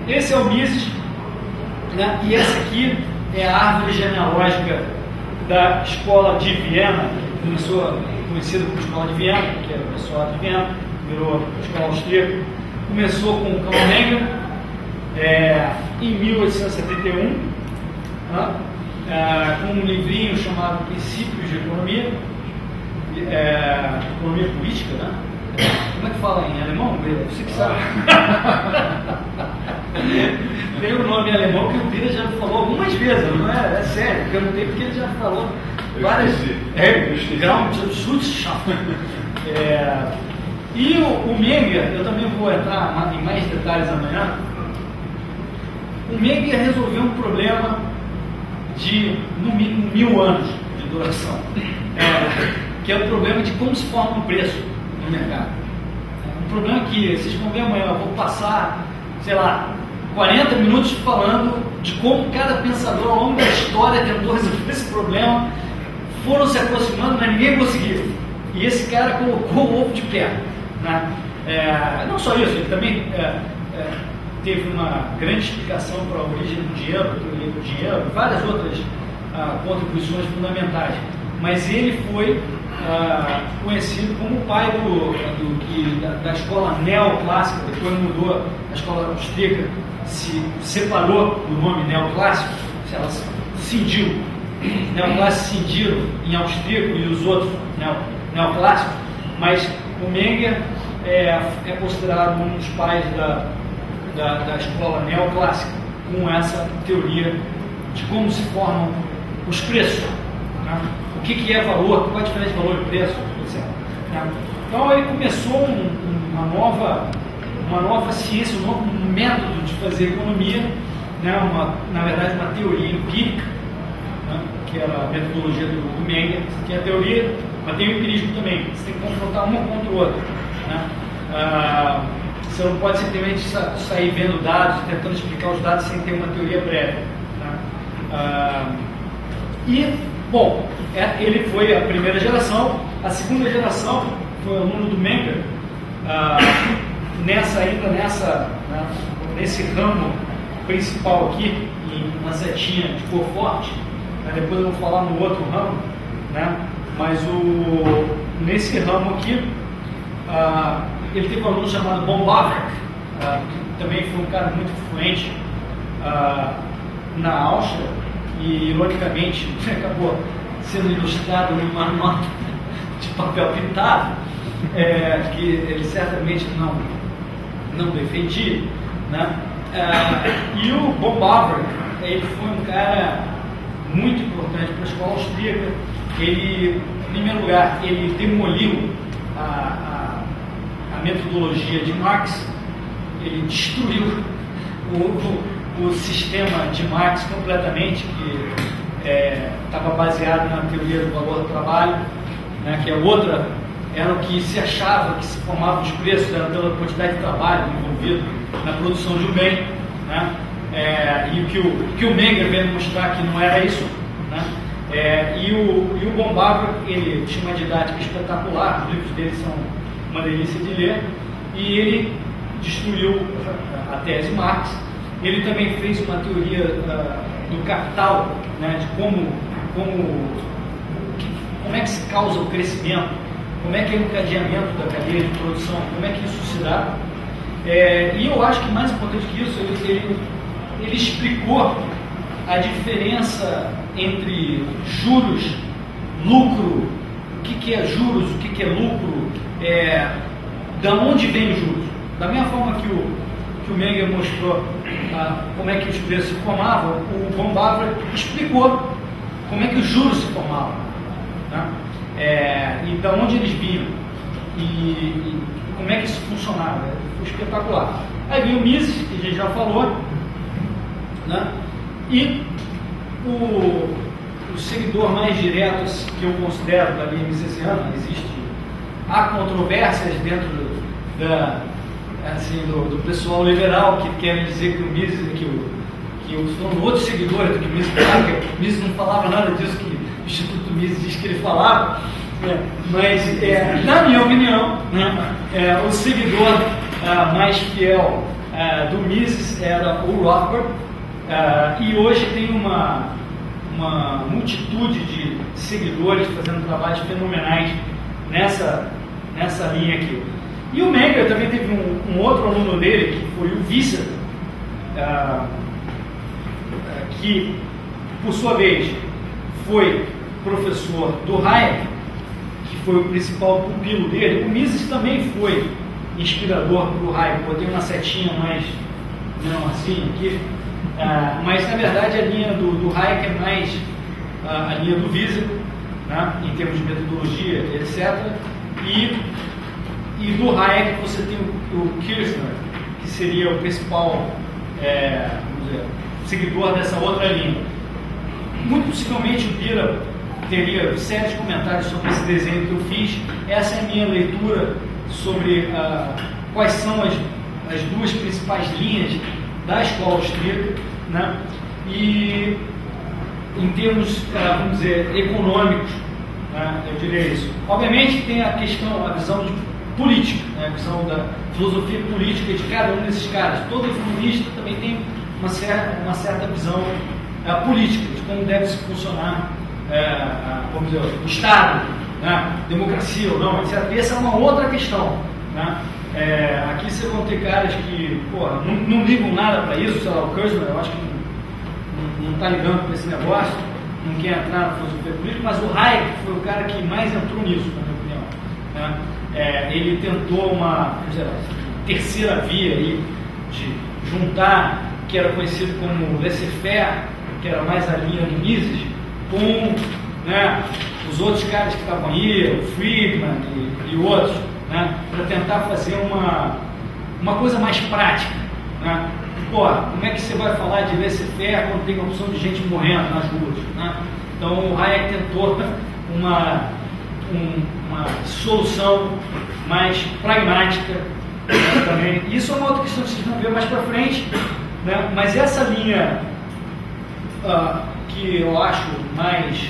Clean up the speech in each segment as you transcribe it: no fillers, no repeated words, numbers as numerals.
esse é o Mises, né? E essa aqui é a árvore genealógica da escola de Viena, que começou conhecida como escola de Viena, que era o pessoal de Viena, virou escola austríaca. Começou com o Karl Menger em 1871, né? Com um livrinho chamado Princípios de Economia, Economia Política, né? Como é que fala em alemão? Você que sabe. Tem um nome em alemão que o Bira já falou algumas vezes, não é? É sério, porque eu não tenho, porque ele já falou várias. E o Menger, eu também vou entrar em mais detalhes amanhã. O Menger resolveu um problema de, no mínimo, 1000 anos de duração, que é o problema de como se forma o preço no mercado. Um problema que, vocês vão ver amanhã, eu vou passar, sei lá, 40 minutos falando de como cada pensador ao longo da história tentou resolver esse problema, foram se aproximando, mas ninguém conseguiu. E esse cara colocou o ovo de pé, né? Não só isso, ele também teve uma grande explicação para a origem do dinheiro, a teoria do dinheiro, várias outras contribuições fundamentais. Mas ele foi conhecido como o pai da escola neoclássica. Depois mudou, a escola austríaca se separou do nome neoclássico, ela cindiu. Neoclássicos cindiram em austríaco e os outros neoclássicos, mas o Menger é considerado um dos pais da escola neoclássica, com essa teoria de como se formam os preços, né? O que é valor, qual é a diferença de valor e preço, etc. Né? Então ele começou uma nova ciência, um novo método de fazer economia, né? Na verdade uma teoria empírica, né? Que era a metodologia do Menger, que é a teoria, mas tem o empirismo também, você tem que confrontar uma contra o outro, né? Você não pode simplesmente sair vendo dados, tentando explicar os dados sem ter uma teoria prévia, né? Bom, ele foi a primeira geração. A segunda geração foi aluno do Menger, nesse ramo principal aqui, em uma setinha de cor forte, né? Depois eu vou falar no outro ramo, né? Mas nesse ramo aqui, ele teve um aluno chamado von Bavrek, que também foi um cara muito influente na Áustria, e ironicamente acabou sendo ilustrado numa nota de papel pintado, que ele certamente não defendia, né? E o von Bavrek, ele foi um cara muito importante para a escola austríaca. Ele, em primeiro lugar, ele demoliu a metodologia de Marx, ele destruiu o sistema de Marx completamente, que estava baseado na teoria do valor do trabalho, né, que era o que se achava que se formavam os preços, era pela quantidade de trabalho envolvido na produção de um bem, né, e o que o Menger veio mostrar que não era isso, né, e o von Bavrek, ele tinha uma didática espetacular, os livros dele são uma delícia de ler, e ele destruiu a tese Marx. Ele também fez uma teoria do capital, né, de como é que se causa o crescimento, como é que é o encadeamento da cadeia de produção, como é que isso se dá. E eu acho que mais importante que isso, ele explicou a diferença entre juros, lucro, o que é juros, o que é lucro, da onde vem os juros. Da mesma forma que o Menger mostrou como é que os preços se formavam, o von Bavrek explicou como é que os juros se formavam, né? E da onde eles vinham e como é que isso funcionava. Foi espetacular. Aí veio o Mises, que a gente já falou, né? E o seguidor mais direto que eu considero da linha misesiana, há controvérsias dentro do pessoal liberal que querem dizer que o Mises, que o outro seguidor do que o Mises falava, que o Mises não falava nada disso que o Instituto Mises diz que ele falava, mas na minha opinião, né, o seguidor mais fiel do Mises era o Rothbard, e hoje tem uma multitude de seguidores fazendo trabalhos fenomenais nessa linha aqui. E o Menger também teve um outro aluno dele, que foi o Wieser, que, por sua vez, foi professor do Hayek, que foi o principal pupilo dele. O Mises também foi inspirador para o Hayek. Botei uma setinha mais menorzinha aqui, mas na verdade a linha do Hayek é mais a linha do Wieser, né, em termos de metodologia, etc. E do Hayek você tem o Kirchner, que seria o principal vamos dizer, seguidor dessa outra linha. Muito possivelmente o Bira teria sérios comentários sobre esse desenho que eu fiz. Essa é a minha leitura sobre quais são as duas principais linhas da escola austríaca, né? E em termos, vamos dizer, econômicos, né, eu diria isso. Obviamente tem a questão, a visão de política, né, a visão da filosofia política de cada um desses caras. Todo economista também tem uma certa visão política de como deve se funcionar vamos dizer, o Estado, né, democracia ou não, etc. E essa é uma outra questão, né? Aqui vocês vão ter caras que não ligam nada para isso, sei lá, o Kirchner, eu acho que não está ligando para esse negócio, não quer entrar na filosofia política, mas o Hayek foi o cara que mais entrou nisso, na minha opinião, né? Ele tentou uma terceira via aí, de juntar, que era conhecido como laissez-faire, que era mais a linha do Mises, com, né, os outros caras que estavam aí, o Friedman e outros, né, para tentar fazer uma coisa mais prática, né? Como é que você vai falar de laissez-faire quando tem a opção de gente morrendo nas ruas, né? Então o Hayek tentou uma solução mais pragmática, né, também. Isso é uma outra questão que vocês vão ver mais para frente, né? Mas essa linha que eu acho mais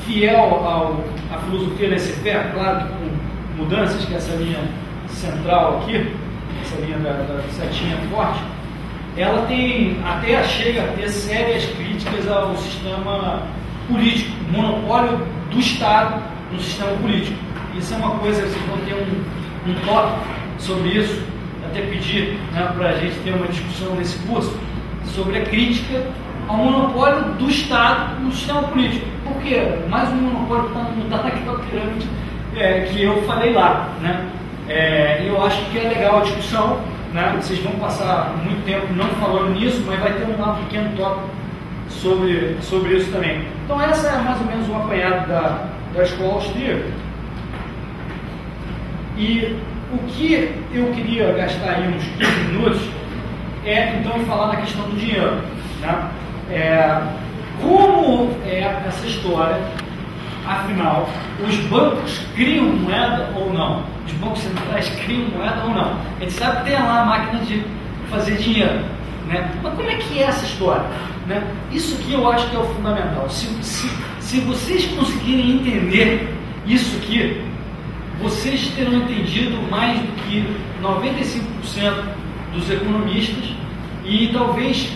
fiel à filosofia laissez-faire, claro que com mudanças, que é essa linha central aqui, essa linha da setinha forte, ela chega a ter sérias críticas ao sistema político, o monopólio do Estado no sistema político. Isso é uma coisa, vocês vão ter um tópico sobre isso, até pedir, né, para a gente ter uma discussão nesse curso, sobre a crítica ao monopólio do Estado no sistema político. Por quê? Mais um monopólio que não está naquela pirâmide que eu falei lá, né? Eu acho que é legal a discussão, né? Vocês vão passar muito tempo não falando nisso, mas vai ter um pequeno tópico sobre isso também. Então essa é mais ou menos um apanhado da escola austríaca. E o que eu queria gastar aí uns 15 minutos então falar na questão do dinheiro, né? Como é essa história? Afinal, os bancos criam moeda ou não? Os bancos centrais criam moeda ou não? A gente sabe que tem lá a máquina de fazer dinheiro, né? Mas como é que é essa história, né? Isso aqui eu acho que é o fundamental. Se vocês conseguirem entender isso aqui, vocês terão entendido mais do que 95% dos economistas e talvez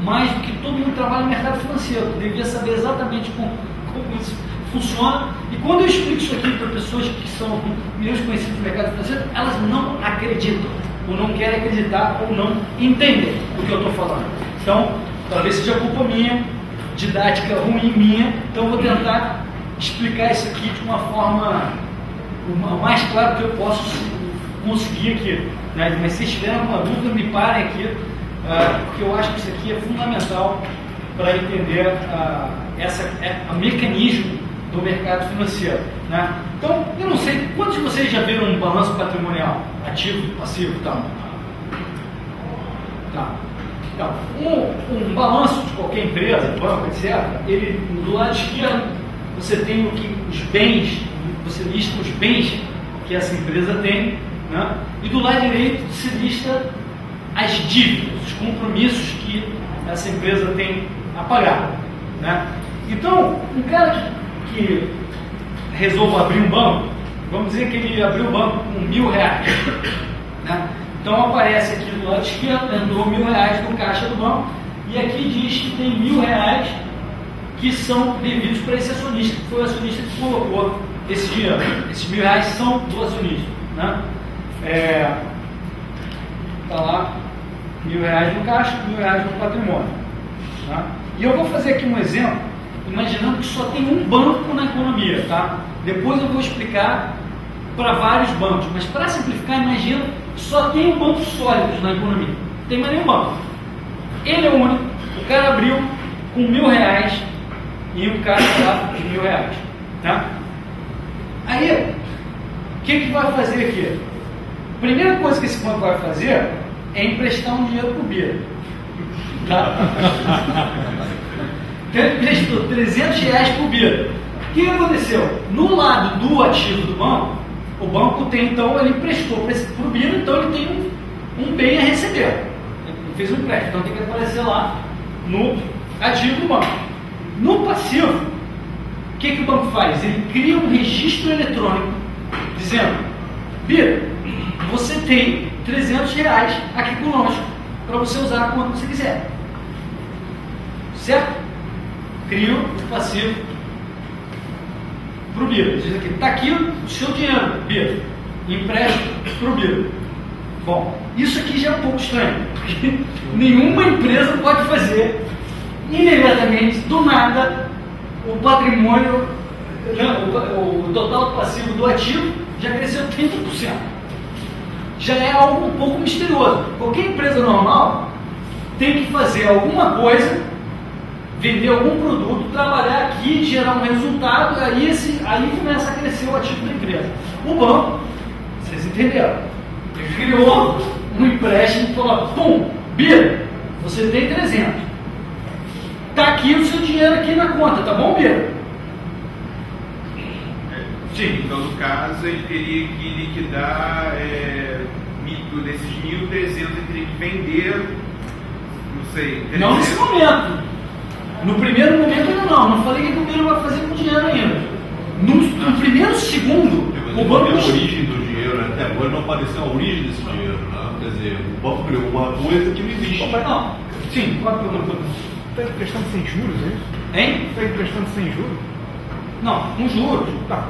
mais do que todo mundo que trabalha no mercado financeiro. Devia saber exatamente como isso funciona. E quando eu explico isso aqui para pessoas que são menos conhecidas do mercado financeiro, elas não acreditam, ou não querem acreditar, ou não entendem o que eu estou falando. Então, talvez seja culpa minha, didática ruim minha, então eu vou tentar explicar isso aqui de uma forma o mais claro que eu posso conseguir aqui, né? Mas se tiverem alguma dúvida, me parem aqui, porque eu acho que isso aqui é fundamental para entender o mecanismo do mercado financeiro, né? Então, eu não sei, quantos de vocês já viram um balanço patrimonial, ativo, passivo e tal? Tá. Então, um balanço de qualquer empresa, banco, etc., ele, do lado esquerdo, você tem os bens, você lista os bens que essa empresa tem, né? E do lado direito se lista as dívidas, os compromissos que essa empresa tem a pagar, né? Então, um cara que resolva abrir um banco, vamos dizer que ele abriu o banco com R$1.000, né? Então aparece aqui do lado esquerdo, entrou R$1.000 no caixa do banco, e aqui diz que tem R$1.000 que são devidos para esse acionista, que foi o acionista que colocou esse dinheiro. Esses R$1.000 são do acionista. Né? Está lá, R$1.000 no caixa, R$1.000 no patrimônio. Tá? E eu vou fazer aqui um exemplo, imaginando que só tem um banco na economia. Tá? Depois eu vou explicar para vários bancos, mas para simplificar, imagina que só tem um banco sólido na economia. Não tem mais nenhum banco. Ele é o único, o cara abriu com R$1.000 e o cara lá de R$1.000. Tá? Aí, o que vai fazer aqui? A primeira coisa que esse banco vai fazer é emprestar um dinheiro para o Bira. Tá? Então ele emprestou R$300 para o Bira. O que aconteceu? No lado do ativo do banco, o banco tem, então, ele emprestou para o Bira, então ele tem um bem a receber. Ele fez um empréstimo, então tem que aparecer lá no ativo do banco. No passivo, o que o banco faz? Ele cria um registro eletrônico dizendo: Bira, você tem R$300 aqui conosco para você usar quando você quiser. Certo? Cria o passivo para o Bira. Diz aqui: está aqui o seu dinheiro, Bira. Empresta para o Bira. Bom, isso aqui já é um pouco estranho, porque nenhuma empresa pode fazer imediatamente, do nada, o patrimônio, o total passivo do ativo já cresceu 30%. Já é algo um pouco misterioso. Qualquer empresa normal tem que fazer alguma coisa, vender algum produto, trabalhar aqui, gerar um resultado, aí começa a crescer o ativo da empresa. O banco, vocês entenderam, ele criou um empréstimo e falou: pum, Bira, você tem 300. Está aqui o seu dinheiro aqui na conta, tá bom, Bira? Sim, então no caso ele teria que liquidar desses 1.300, ele teria que vender, não sei. Não nesse momento. No primeiro momento ainda não falei que o Bira vai fazer com o dinheiro ainda. No primeiro segundo, o banco... A origem do dinheiro, né? Até agora não apareceu a origem desse dinheiro, né? Quer dizer, o banco criou uma coisa que não existe. Não, sim, pode perguntar. Está emprestando sem juros, é isso? Hein? Está emprestando sem juros? Não, com juros. Tá,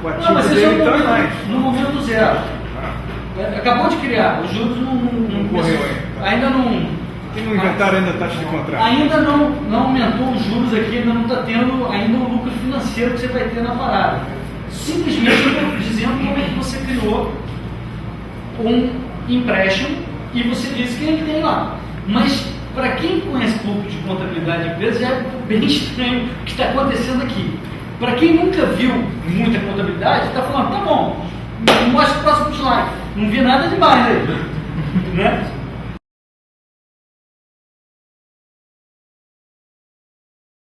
o Não, ativo mas isso dele é está mais. no momento zero. Acabou de criar, os juros Não correu ainda não. Tem no inventário ainda a taxa de contrato? Ainda não aumentou os juros aqui, ainda não está tendo ainda o lucro financeiro que você vai ter na parada. Simplesmente eu estou dizendo como é que você criou um empréstimo e você disse que ele tem lá. Mas para quem conhece pouco de contabilidade de empresa, já é bem estranho o que está acontecendo aqui. Para quem nunca viu muita contabilidade, está falando: tá bom, mostra o próximo slide. Não vi nada demais aí. Né?